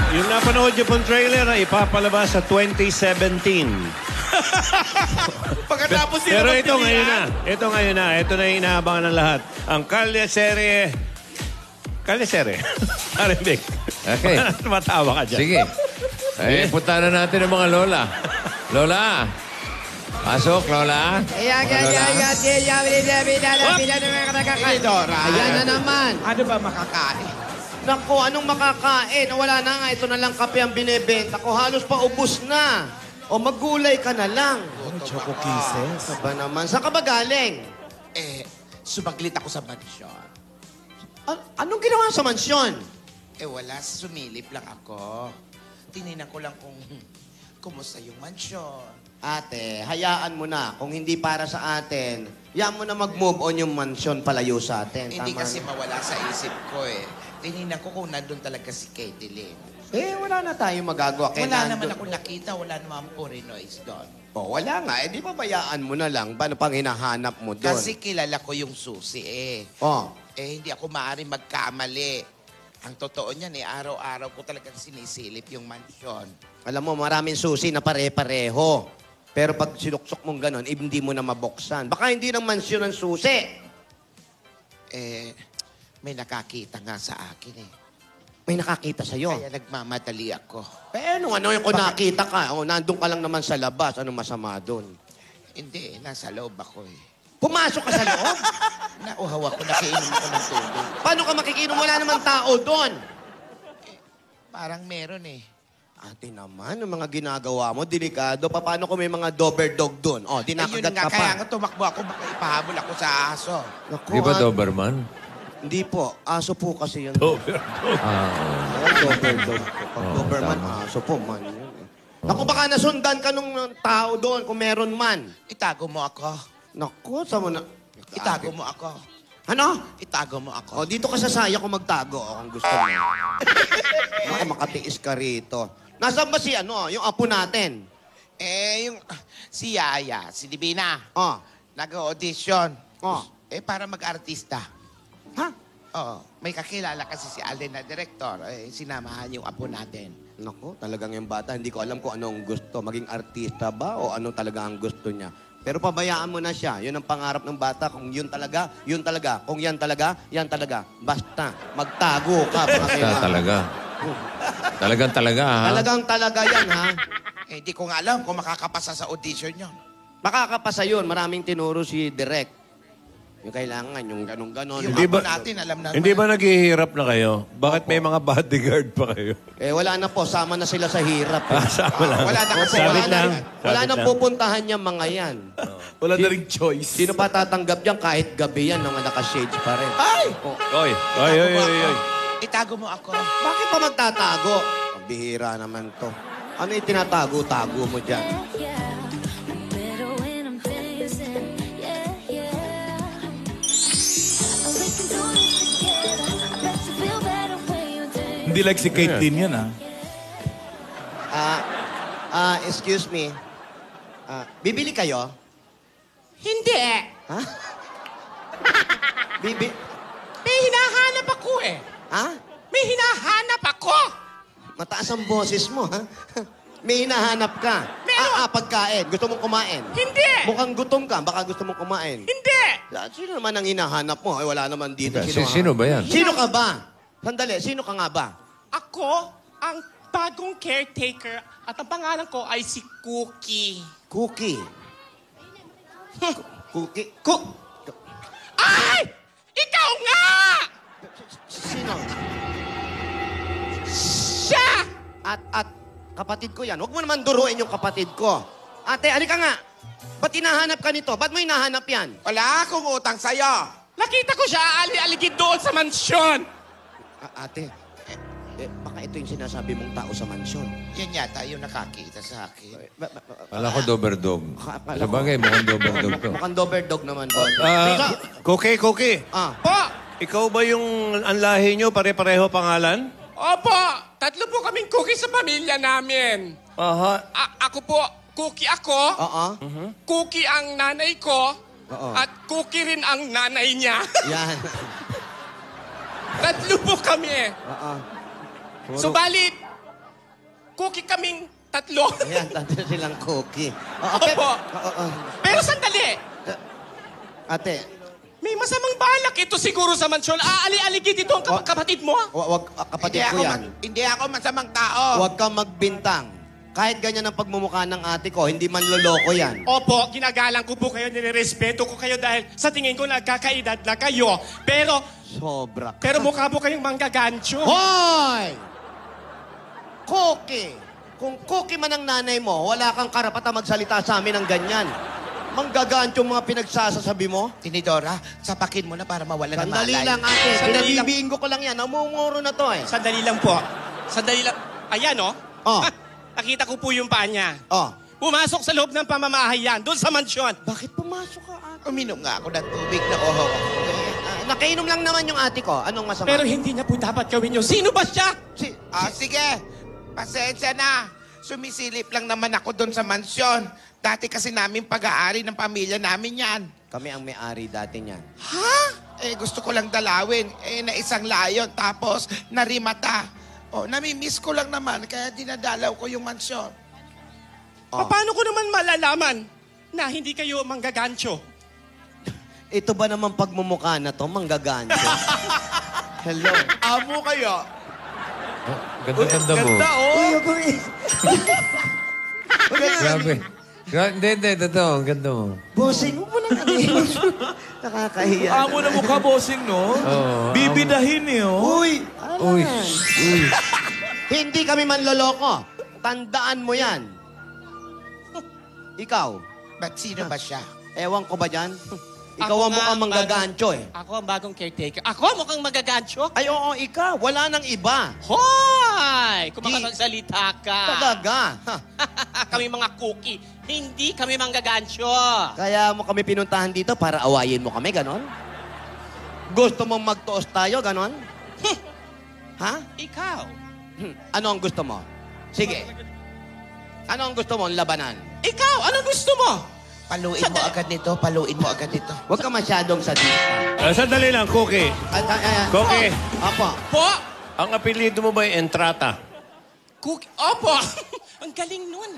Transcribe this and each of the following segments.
Yung napanood niyo pong trailer na ipapalabas sa 2017. Pagkatapos sila Pero ito ngayon na. Ito ngayon na. Ito na yung inaabangan ng lahat. Ang Kalye-serye. Kalye-serye. Arimbik. Okay. Tumatawa ka dyan. Sige. Ay, punta na natin ang mga lola. Lola. Pasok, Lola. Ayan na naman. Ano ba makakain? Naku, anong makakain? Wala na nga. Ito na lang kape ang binibenta ko. Halos pa ubus na. O maggulay ka na lang. Choco Kisses. Sa ba naman? Saan ka ba galing? Sumaglit ako sa mansyon. Anong ginawa sa mansyon? Wala. Sumilip lang ako. Tininan ko lang kung kumusta yung mansyon. Ate, hayaan mo na. Kung hindi para sa atin, yan mo na mag-move on yung mansyon palayo sa atin. Hindi Tama kasi na. mawala sa isip ko eh. Tininan ko kung nandun talaga si Katie Lynn. Wala na tayong magagawa. Wala naman ako nakita. Wala naman po Renoise doon. Wala nga. Di ba bayaan mo na lang? Paano pang hinahanap mo doon? Kasi kilala ko yung susi eh. Hindi ako maaaring magkamali. Ang totoo niyan araw-araw ko talagang sinisilip yung mansyon. Alam mo, maraming susi na pare-pareho. Pero pag sinuksok mong ganon, hindi mo na mabuksan. Baka hindi ng mansyon ang susi. May nakakita nga sa akin eh. May nakakita sa'yo. Kaya nagmamadali ako. Ano yung kung nakita ka? Nandun ka lang naman sa labas. Anong masama doon? Hindi, nasa loob ako eh. Pumasok ka sa loob? Nauhaw ako, nakiinom ko ng tubig. Paano ka makikinom? Wala namang tao doon. Parang meron eh. Ate naman, ang mga ginagawa mo, delikado. Paano kung may mga Doberdog doon? Dinakagat ka pa. Kaya nga tumakbo ako, baka ipahabol ako sa aso. Naku, Di ba Doberman? Hindi po. Aso po kasi yun. Doberdog. Doberdog. Pag Doberman, aso po man yun. Naku, baka nasundan ka nung tao doon kung meron man. Itago mo ako. Naku, saan mo na... Itago mo ako. Ano? Itago mo ako. Dito ka sa saya kung magtago kung gusto mo. Naku, makatiis ka rito. Nasaan ba si yung apo natin? Si Yaya, si Divina. Nag-audition. Para mag-artista. Ha? May kakilala kasi si Alden na director. Sinamahan yung apo natin. Naku, talagang yung bata, hindi ko alam kung anong gusto. Maging artista ba o ano talaga ang gusto niya. Pero pabayaan mo na siya. Yun ang pangarap ng bata. Kung yun talaga, yun talaga. Kung yan talaga, yan talaga. Basta, magtago ka. Basta talaga. Talagang talaga, ha? Talagang talaga yan, ha? Hindi ko nga alam kung makakapasa sa audition yun. Makakapasa yun. Maraming tinuro si Direk. Yung kailangan, yung ganon-ganon. Yung Hindi apo ba- natin, alam na. Hindi ba naghihirap na kayo? Bakit may mga bodyguard pa kayo? Wala na po. Sama na sila sa hirap. Sama lang. Wala na kasi. Sabit lang. Wala Sabit na lang. pupuntahan yung mga yan. Wala na rin choice. Sino pa tatanggap yan kahit gabi yan, mga naka-shades pa rin. Ay! Oy, oy, oy, oy, oy. Itago mo ako. Bakit pa magtatago? Ang bihira naman to. Ano yung tinatago-tago mo dyan? Hindi like si Caitlyn yan, Excuse me. Bibili kayo? Hindi. Ha? May hinahanap ako eh. Ha? May hinahanap ako. Mataas ang boses mo, ha? May hinahanap ka. Meron. Pagkain. Gusto mong kumain? Hindi. Mukhang gutom ka. Baka gusto mong kumain. Hindi. Sino naman ang hinahanap mo? Wala naman dito. Sino ba yan? Sino ka ba? Sandali, sino ka nga ba? Ako ang bagong caretaker at ang pangalan ko ay si Cookie. Cookie. Cookie? Ay! Ikaw nga! Sino? Siya! At kapatid ko yan. Huwag mo naman duruin yung kapatid ko. Ate, halika nga. Ba't hinahanap ka nito? Ba't mo hinahanap yan? Wala akong utang sa'yo. Nakita ko siya ali-aligid doon sa mansyon. Ate, baka ito yung sinasabi mong tao sa mansyon. Yan yata yung nakakita sa akin. Kala ko Doberdog. Akala ko- Sabagay, mukhang Doberdog to. Mukhang Doberdog naman po. Cookie. Po! Ikaw ba yung anlahi nyo, pare-pareho pangalan? Opo! Tatlo po kaming cookie sa pamilya namin. Aha. Ako po, cookie ako. Oo. Cookie ang nanay ko. Oo. At cookie rin ang nanay niya. Yan. Tatlo po kami. Oo. Subalit, Cookie kaming tatlo. Ayan, tatlo silang cookie. Opo. Pero sandali. Ate, May masamang balak ito siguro sa mansyon. Aali-aligid ito ang kapatid mo. wag kapatid ko yan. Hindi ako masamang tao. Huwag kang magbintang. Kahit ganyan ang pagmumukha ng ate ko, hindi man loloko yan. Opo, ginagalang ko po kayo, nirerespeto ko kayo dahil sa tingin ko nagkakaedad na kayo. Sobra. Pero mukha po kayong manggagancho. Hoy! Cookie! Kung cookie man ang nanay mo, wala kang karapatan magsalita sa amin ng ganyan. Manggagancho mga pinagsasasabi mo? Tinidora, sapakin mo na para mawala ng Sandali malay. lang, ate. Sandali lang. Pinabibingo ko lang yan. Namumuro na to eh. Sandali lang po. Sandali lang. Ayan, oh. Oh. Nakita ko po yung paa niya. Oh. Pumasok sa loob ng pamamahay yan, doon sa mansyon. Bakit pumasok ka, ate? Uminom nga ako ng tubig na oho. Nakainom lang naman yung ate ko. Anong masama? Pero hindi niya po dapat gawin yun. Sino ba siya? Sige, pasensya na. Sumisilip lang naman ako doon sa mansyon. Dati kasi namin pag-aari ng pamilya namin yan. Kami ang may-ari dati niyan. Ha? Gusto ko lang dalawin. Na isang layon, tapos narimata. Nami-miss ko lang naman, kaya dinadalaw ko yung mansyon. Oh. Paano ko naman malalaman na hindi kayo manggagancho? Ito ba naman pagmumukha na to? Manggagancho. Hello. Amo kayo. Ganda-ganda mo. Ganda, oh. Uy, Grabe. Hindi, totoo. Ang ganda mo. Bossing mo muna na. Nakakahiya. Amo na mukha, bossing, no? Oo. Bibidahin eh, oh. Uy! Uy. Uy. Hindi kami manloloko. Tandaan mo yan. Ikaw, Ba't sino ba siya? ewan ko ba dyan? Ikaw Ako ang nga, mukhang manggagancho eh. Ako ang bagong caretaker. Ako mukhang magagancho? Ay, oo, ikaw. Wala nang iba. Hoy! Kung makapagsalita ka. Talaga. Ha. Kami mga cookie. Hindi kami manggagancho. Kaya mo kami pinuntahan dito para awayin mo kami, ganon? Gusto mong magtoos tayo, ganon? Ha? Ikaw. Ano ang gusto mo? Sige. Ano ang gusto mo? Labanan. Ikaw, anong gusto mo? Paluin mo agad nito, paluin mo agad nito. Huwag ka masyadong sadista. Sandali lang, Cookie. Cookie, Apo. Po? ang apelido mo ba ay Entrata? Cookie? Opo. Ang galing nun.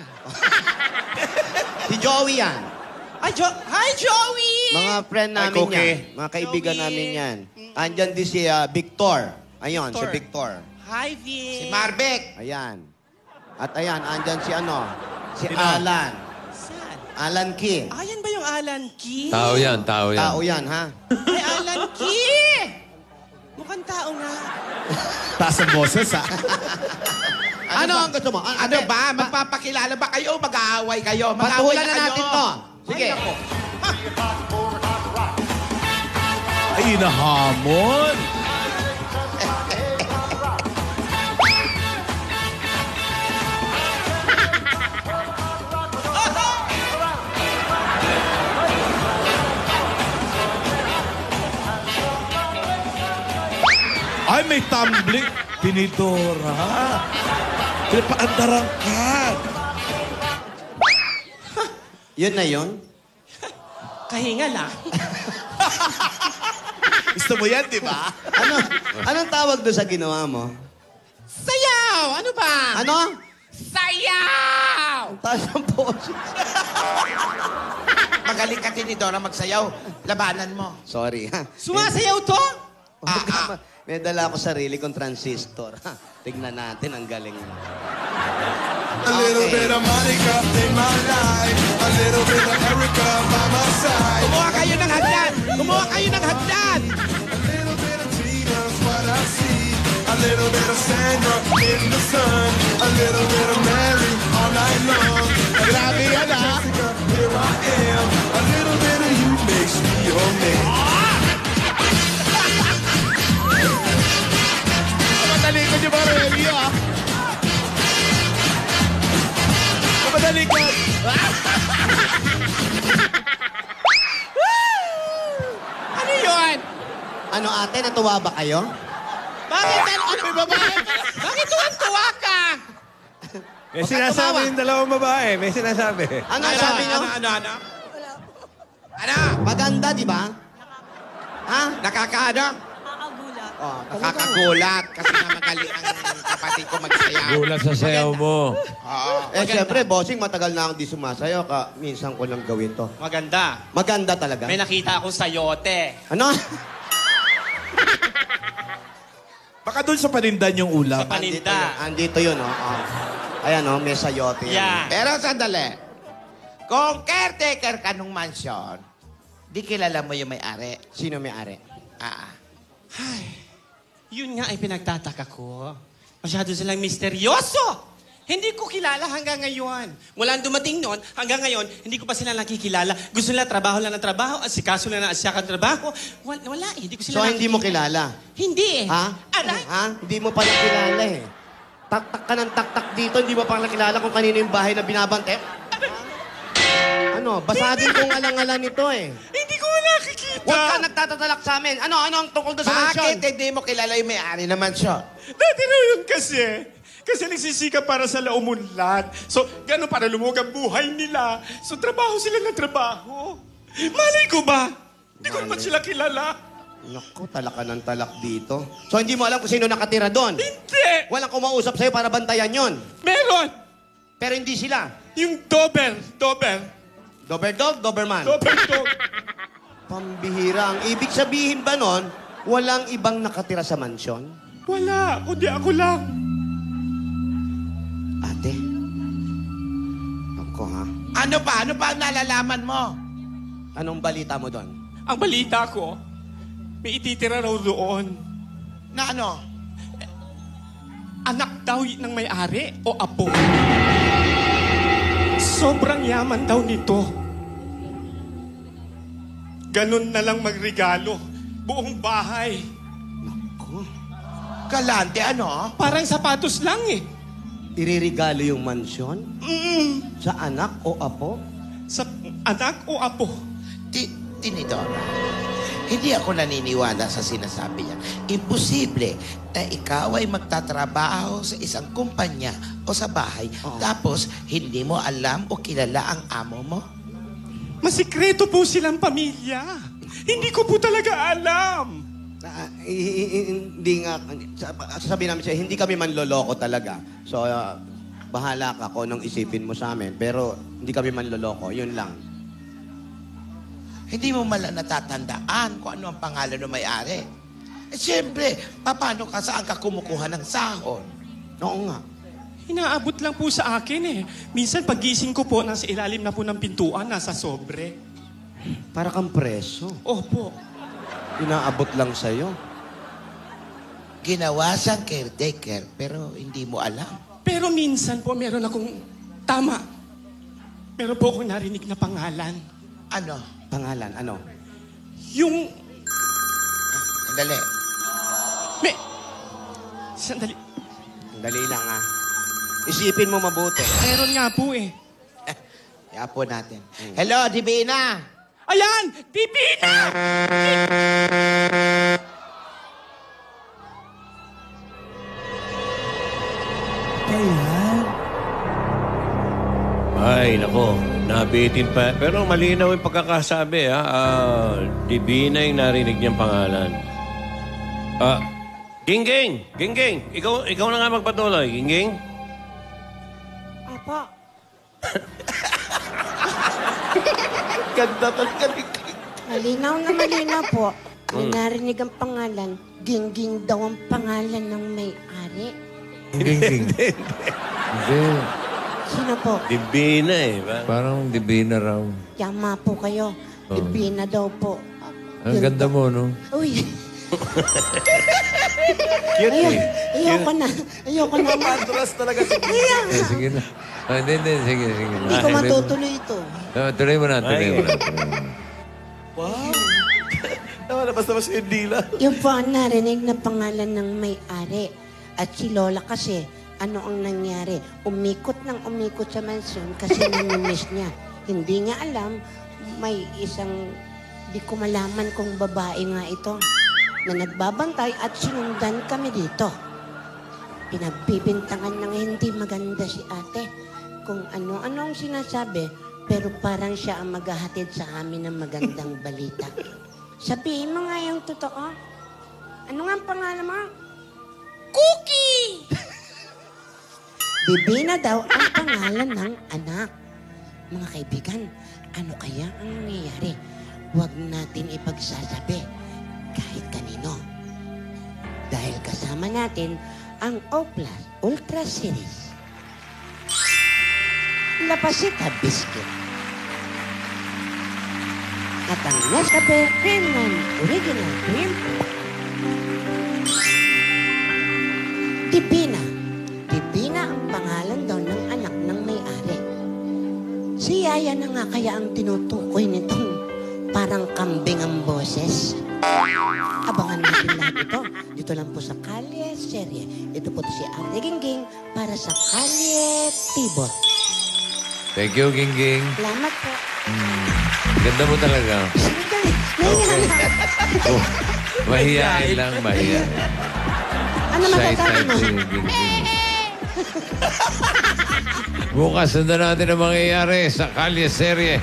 Si Joey yan. Ay, Hi, Joey! Mga friend namin Cookie. yan. Mga kaibigan Joey. namin yan. Andyan din si Victor. Ayun, si Victor. Victor. Hi, Vin. Si Marvick. Ayan. At ayan, andyan si si Sino? Alan. Saan? Alan Key. Ayan ba yung Alan Key? Tao yan, tao yan. Tao yan, ha? Ay, Alan Key! Mukhang tao nga. Taas ang boses, ha? Ano ang gusto mo? Ano ba? Magpapakilala ba kayo o mag-aaway kayo? Patulan na kayo. natin to. Sige. Ay, inahamon. Ay, may tumbling. Tinidora. Pinapaandarang ka. Yun na yun. Kahinga lang. Gusto mo yan, di ba? Anong tawag doon sa ginawa mo? Sayaw! Ano ba? Ano? Sayaw! Ang taas ng boses. Magaling ka, Tinidora, magsayaw. Labanan mo. Sorry, ha? Sumasayaw to? May dala ako sarili kong transistor. Ha? Tignan natin, ang galing. A little Okay. bit of Monica in my life, a little bit of Erica by my side, Kumuha kayo ng hagdan! Kumuha kayo ng hagdan! a little bit of Tina's what I see, a little bit of Sandra in the sun, a little bit of Mary all night long. Grabe yan, ha? Jessica, here I am, a little bit of you makes me your man. Matalikod yung mga Relio, ha? Matalikod. Ano yun? Ano ate, natuwa ba kayo? Bakit? Ano? May babae? Bakit tuwan-tuwa ka? May sinasabi yung dalawang babae. May sinasabi. Ano sabi niyo? Ano? Ano? Maganda, di ba? Ha? Nakakaano? Oh, Nakakagulat kasi nga magaling ang kapatid. pati ko magsayaw. Gulat sa sayaw mo. Oo. Eh, siyempre, bossing, matagal na akong di sumasayaw. Minsan ko lang gawin to. Maganda. Maganda talaga. May nakita akong sayote. Ano? Baka doon sa panindan yung ulam. Sa paninda. Andito yun, oh. Ayan, oh, may sayote. yan. Yeah. Pero sandali. Kung caretaker ka nung mansion, di kilala mo yung may-ari. Sino may-ari? Yun nga ay pinagtataka ko. Masyado silang misteryoso. Hindi ko kilala hanggang ngayon. Mula dumating noon, hanggang ngayon, hindi ko pa sila nakikilala. Gusto nila trabaho lang ng trabaho, asikaso lang ng asikaso ng trabaho. Wala eh, hindi ko sila So, hindi mo kilala? Hindi eh. Ha? Aray! Ha? Hindi mo pala kilala eh. Taktak ka ng taktak dito, hindi mo pala kilala kung kanino yung bahay na binabante. Ano? Basadin kong alang-alang nito eh. Hindi ko nakikita. Huwag ka nagtatatalak sa amin. Ano ang tungkol doon sa Bakit mansyon? hindi mo kilala yung may-ari ng mansion? Dati na yun kasi. Kasi nagsisika para sa laumunlad. So, gano'n para lumug ang buhay nila. So, trabaho sila ng trabaho. Malay ko ba? Hindi ko naman sila kilala. Naku, talak ka ng talak dito. So, hindi mo alam kung sino nakatira doon? Hindi! Walang kumausap sa'yo para bantayan yon. Meron! Pero hindi sila. Yung Dober. Doberdog, Doberman. Dog. Pambihira. Ang ibig sabihin ba nun, walang ibang nakatira sa mansyon? Wala, kundi ako lang. Ate. Ako, ha? Ano pa? Ano pa ang nalalaman mo? Anong balita mo doon? Ang balita ko, may ititira raw doon. Na ano? Anak daw ng may-ari o apo. Sobrang yaman daw nito. Ganun na lang magregalo. Buong bahay. Galante, ano? Parang sapatos lang eh. Iririgalo yung mansyon? Sa anak o apo? Sa anak o apo. Tinidora, hindi ako naniniwala sa sinasabi niya. Imposible na ikaw ay magtatrabaho sa isang kumpanya o sa bahay, tapos hindi mo alam o kilala ang amo mo? Masikreto po silang pamilya. Hindi ko po talaga alam. Hindi nga, sasabihin namin siya, hindi kami manloloko talaga. So, bahala ka kung anong isipin mo sa amin. Pero hindi kami manloloko, yun lang. Hindi mo mala natatandaan kung ano ang pangalan ng may-ari. Eh, siyempre, paano ka saan ka kumukuha ng sahod? Oo nga. Inaabot lang po sa akin eh. Minsan pagising ko po, nasa ilalim na po ng pintuan, nasa sobre. Para kang preso. Opo. Inaabot lang sa'yo. Ginawa siyang caretaker, pero hindi mo alam. Pero minsan po, meron akong tama. Meron po akong narinig na pangalan. Ano? Pangalan, ano? Yung... Sandali. May... Sandali. Dali lang, ha? Isipin mo mabuti. Meron nga po eh. Iapo natin. Hello, Divina! Ayan! Divina! Ay, nako. Nabitin pa. Pero malinaw yung pagkakasabi, ha? Divina yung narinig niyang pangalan. Gingging! Gingging! Ikaw na nga magpatuloy. Gingging? Apa. Ganda talaga ni Malinaw na malinaw po. May narinig ang pangalan. Gingging daw ang pangalan ng may-ari. Ging. Hindi. Sino po? Divina eh. Parang divina raw. Tama po kayo. Ibina daw po. Ang ganda mo, no? Uy. Cute eh. Ayoko na. Ayoko na. Madras talaga si Sige na. Hindi. Sige. Hindi ko matutuloy ito. Tuloy mo na. Wow. Nakalabas yung dila. Yung po ang narinig na pangalan ng may-ari. At si Lola kasi, ano ang nangyari? Umikot sa mansyon kasi namimiss niya. Hindi niya alam, may isang, di ko malaman kung babae nga ito, na nagbabantay at sinundan kami dito. Pinagbibintangan ng hindi maganda si ate. Kung ano-ano ang sinasabi, pero parang siya ang maghahatid sa amin ng magandang balita. Sabihin mo nga yung totoo. Ano nga ang pangalan mo? Cookie! Divina daw ang pangalan ng anak. Mga kaibigan, ano kaya ang nangyayari? Huwag natin ipagsasabi kahit kanino. Dahil kasama natin ang O+ Ultra Series. Lapasita Biscuit. At ang Nescafe Creamman Original Cream. Tipina. Tipina ang pangalan daw ng anak ng may-ari. Si Yaya na nga kaya ang tinutukoy nitong parang kambing ang boses. Abangan natin lahat ito. Dito lang po sa Kalye Serye. Ito po si Ate Gingging para sa Kalye Tibot. Thank you, Gingging. Salamat po. Ganda mo talaga. Sige, nahiya lang. Oh, mahihain lang, mahihain. Ano Shy masasabi type mo? si Gingging. Bukas, sundan natin ang mangyayari sa Kalye Serye.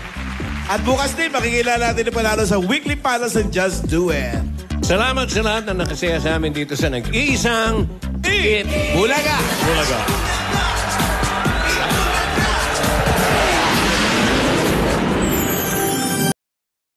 At bukas din, makikilala natin yung panalo sa Weekly Panels and Just Do It. Salamat sa lahat na nakasaya sa amin dito sa nag-iisang Bulaga! Bulaga.